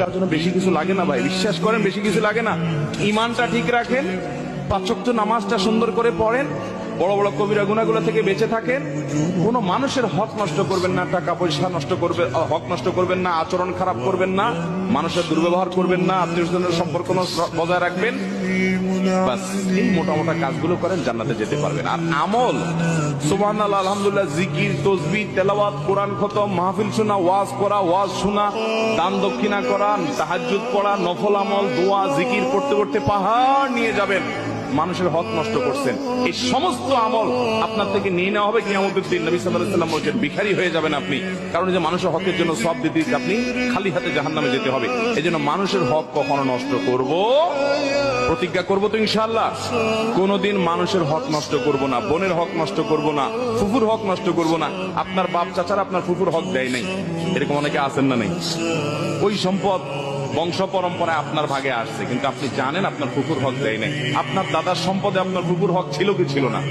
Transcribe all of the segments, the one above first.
তার জন্য বেশি কিছু লাগে না ভাই, বিশ্বাস করেন বেশি কিছু লাগে না। ইমানটা ঠিক রাখেন, 5 ওয়াক্ত নামাজটা সুন্দর করে পড়েন, বড় বড় কবিরা গুনাহগুলো থেকে বেঁচে থাকেন, কোনো মানুষের হক নষ্ট করবেন না, টাকা পয়সা নষ্ট করবে, হক নষ্ট করবেন না, আচরণ খারাপ করবেন না, মানুষের দুর্ব্যবহার করবেন না, আত্মীয় স্বজনের সম্পর্ক বজায় রাখবেন। বাস এই মোটা মোটা কাজগুলো করেন, জান্নাতে যেতে পারবেন। আর আমল, সুবহানাল্লাহ, আলহামদুলিল্লাহ, জিকির, তাসবিহ, তেলাওয়াত, কোরআন খতম, মাহফিল শোনা, ওয়াজ করা, ওয়াজ শোনা, দান দক্ষিণা করা, তাহাজ্জুদ পড়া, নফল আমল, দোয়া, জিকির করতে করতে পাহাড় নিয়ে যাবেন। মানুষের হক নষ্ট করছেন, এই সমস্ত আমল আপনার থেকে নিয়ে নেওয়া হবে কিয়ামতের দিন। নবী সাল্লাল্লাহু আলাইহি ওয়াসাল্লাম বলেছেন ভিখারি হয়ে যাবেন আপনি, কারণ যে মানুষের হকের জন্য সব দিতে আপনি খালি হাতে জাহান্নামে যেতে হবে। এই জন্য মানুষের হক কখনো নষ্ট করব, প্রতিজ্ঞা করবো তো ইনশাআল্লাহ, কোনদিন মানুষের হক নষ্ট করব না, বোনের হক নষ্ট করব না, ফুফুর হক নষ্ট করব না। আপনার বাপ চাচারা আপনার ফুফুর হক দেয় নাই, এরকম অনেকে আছেন না? নেই। ওই সম্পদ বংশ পরম্পরায় আপনার ভাগে আসছে, কিন্তু আপনি জানেন আপনার ফুফুর হক দেয় নাই। আপনার দাদার সম্পদে আপনার ফুফুর হক ছিল কি ছিল না?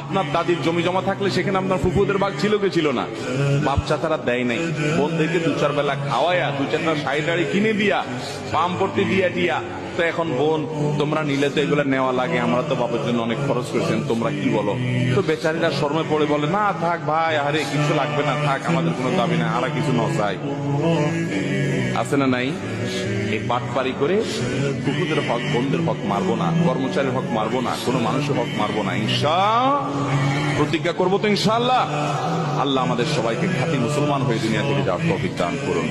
আপনার দাদির জমি জমা থাকলে সেখানে আপনার ফুফুদের ভাগ ছিল কি ছিল না? বাপ চাচারা দেয় নাই, বোনদেরকে 2-4 বেলা খাওয়ায়া, 2-4টা শাড়ি টাড়ি কিনে দিয়া, পাম পট্টি দিয়া, তো এখন বোন তোমরা নিলে তো এগুলো নেওয়া লাগে, আমরা তো বাবার জন্য অনেক খরচ করেছেন, তোমরা কি বলো? তো বেচারীরা শর্মে পড়ে বলে, না থাক ভাই, আরে কিছু লাগবে না, থাক, আমাদের কোনো দাবি না, আর কিছু নচাই। আছে না নাই? এই বাটপারি করে কুকুরদের হক, বোনদের হক মারবো না, কর্মচারীর হক মারবো না, কোনো মানুষের হক মারবো না। প্রতিজ্ঞা করবো তো ইনশাআল্লাহ। আল্লাহ আমাদের সবাইকে খাঁটি মুসলমান হয়ে দুনিয়া থেকে যাওয়ার তৌফিক দান করুন।